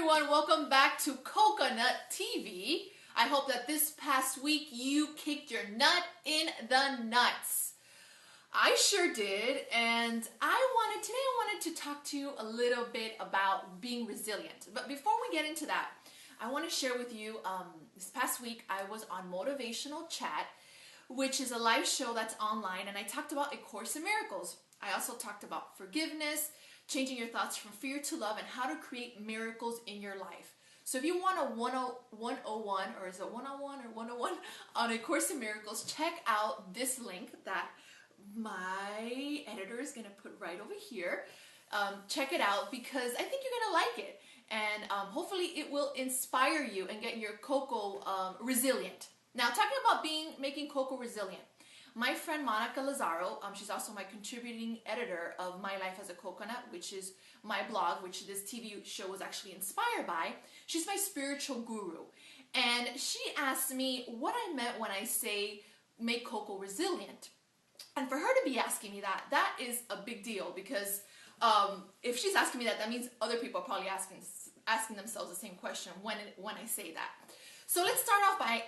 everyone, welcome back to Coconut TV. I hope that this past week you kicked your nut in the nuts. I sure did, and today I wanted to talk to you a little bit about being resilient. But before we get into that, I want to share with you, this past week I was on Motivational Chat, which is a live show that's online, and I talked about A Course in Miracles. I also talked about forgiveness, changing your thoughts from fear to love, and how to create miracles in your life. So if you want a 101, or is it 101 or 101 on A Course in Miracles, check out this link that my editor is going to put right over here. Check it out because I think you're going to like it. And hopefully it will inspire you and get your cocoa resilient. Now, talking about making cocoa resilient. My friend Monica Lazaro, she's also my contributing editor of My Life as a Coconut, which is my blog, which this TV show was actually inspired by. She's my spiritual guru. And she asked me what I meant when I say make cocoa resilient. And for her to be asking me that is a big deal, because if she's asking me that means other people are probably asking themselves the same question when I say that. So let's start off by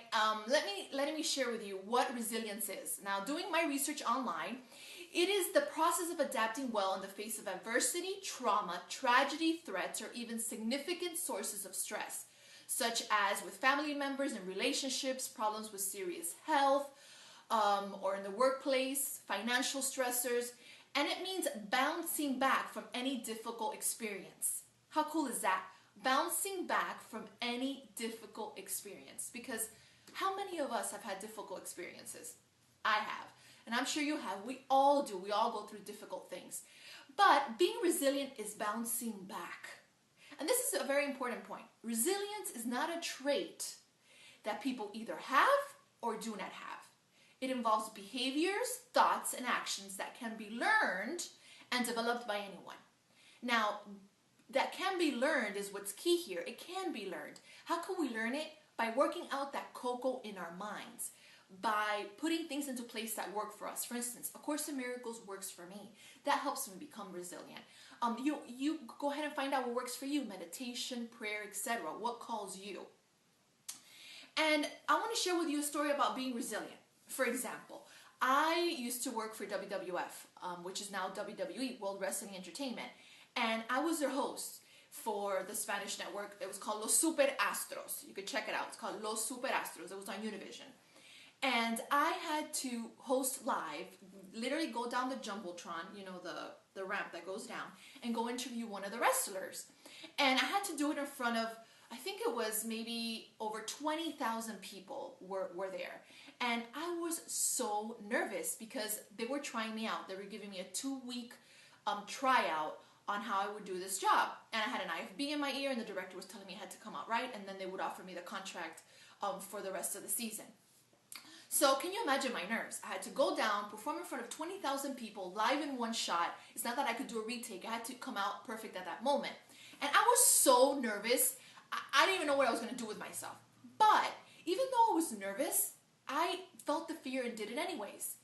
letting me share with you what resilience is. Now, doing my research online, it is the process of adapting well in the face of adversity, trauma, tragedy, threats, or even significant sources of stress, such as with family members and relationships, problems with serious health, or in the workplace, financial stressors, and it means bouncing back from any difficult experience. How cool is that? Bouncing back from any difficult experience. Because how many of us have had difficult experiences? I have. And I'm sure you have. We all do. We all go through difficult things. But being resilient is bouncing back. And this is a very important point. Resilience is not a trait that people either have or do not have. It involves behaviors, thoughts, and actions that can be learned and developed by anyone. Now, that can be learned is what's key here. It can be learned. How can we learn it? By working out that cocoa in our minds. By putting things into place that work for us. For instance, A Course in Miracles works for me. That helps me become resilient. You go ahead and find out what works for you. Meditation, prayer, etc. What calls you? And I want to share with you a story about being resilient. For example, I used to work for WWF, which is now WWE, World Wrestling Entertainment. And I was their host for the Spanish network. It was called Los Super Astros. You could check it out. It's called Los Super Astros. It was on Univision. And I had to host live, literally go down the Jumbotron, you know, the ramp that goes down, and go interview one of the wrestlers. And I had to do it in front of, I think it was maybe over 20,000 people were there. And I was so nervous because they were trying me out. They were giving me a 2-week tryout on how I would do this job. And I had an IFB in my ear, and the director was telling me I had to come out right, and then they would offer me the contract for the rest of the season. So can you imagine my nerves? I had to go down, perform in front of 20,000 people, live in one shot. It's not that I could do a retake. I had to come out perfect at that moment. And I was so nervous. I didn't even know what I was going to do with myself. But even though I was nervous, I felt the fear and did it anyways.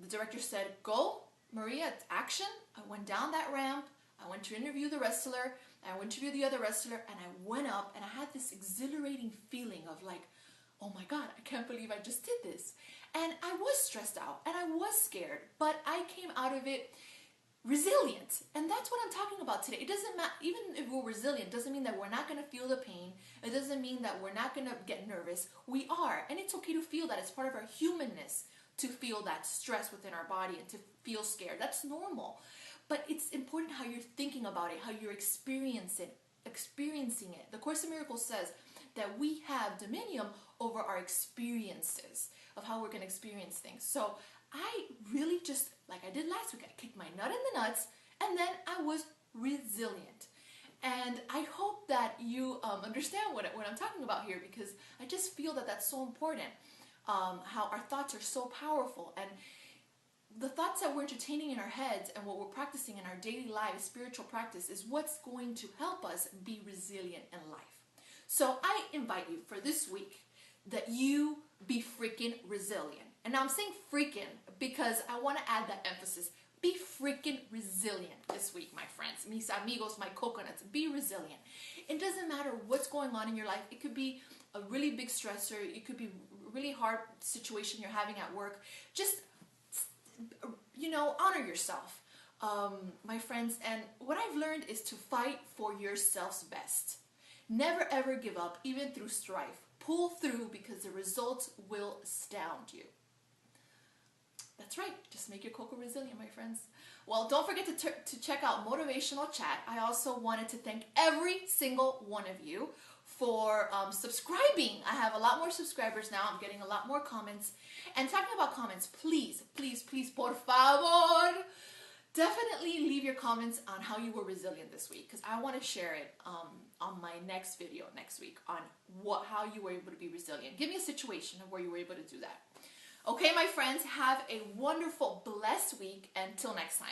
The director said, "Go, Maria, action." I went down that ramp. I went to interview the wrestler. I went to interview the other wrestler, and I went up, and I had this exhilarating feeling of like, oh my God, I can't believe I just did this. And I was stressed out, and I was scared, but I came out of it resilient. And that's what I'm talking about today. It doesn't matter, even if we're resilient, doesn't mean that we're not going to feel the pain. It doesn't mean that we're not going to get nervous. We are, and it's okay to feel that. It's part of our humanness to feel that stress within our body and to feel scared. That's normal. But it's important how you're thinking about it, how you're experiencing it. The Course in Miracles says that we have dominion over our experiences of how we're going to experience things. So I really just, like I did last week, I kicked my nut in the nuts, and then I was resilient. And I hope that you understand what I'm talking about here, because I just feel that that's so important. How our thoughts are so powerful, and the thoughts that we're entertaining in our heads and what we're practicing in our daily life, spiritual practice, is what's going to help us be resilient in life. So I invite you for this week that you be freaking resilient. And now I'm saying freaking because I want to add that emphasis. Be freaking resilient this week, my friends. Mis amigos, my coconuts. Be resilient. It doesn't matter what's going on in your life. It could be a really big stressor. It could be a really hard situation you're having at work. Just, honor yourself, my friends. And what I've learned is to fight for yourself's best. Never ever give up, even through strife. Pull through because the results will astound you. That's right. Just make your cocoa resilient, my friends. Well, don't forget to check out Motivational Chat. I also wanted to thank every single one of you for subscribing. I have a lot more subscribers now. I'm getting a lot more comments. And talking about comments, please, please, please, por favor, definitely leave your comments on how you were resilient this week, because I want to share it on my next video next week on how you were able to be resilient. Give me a situation of where you were able to do that. Okay, my friends, have a wonderful, blessed week. Until next time.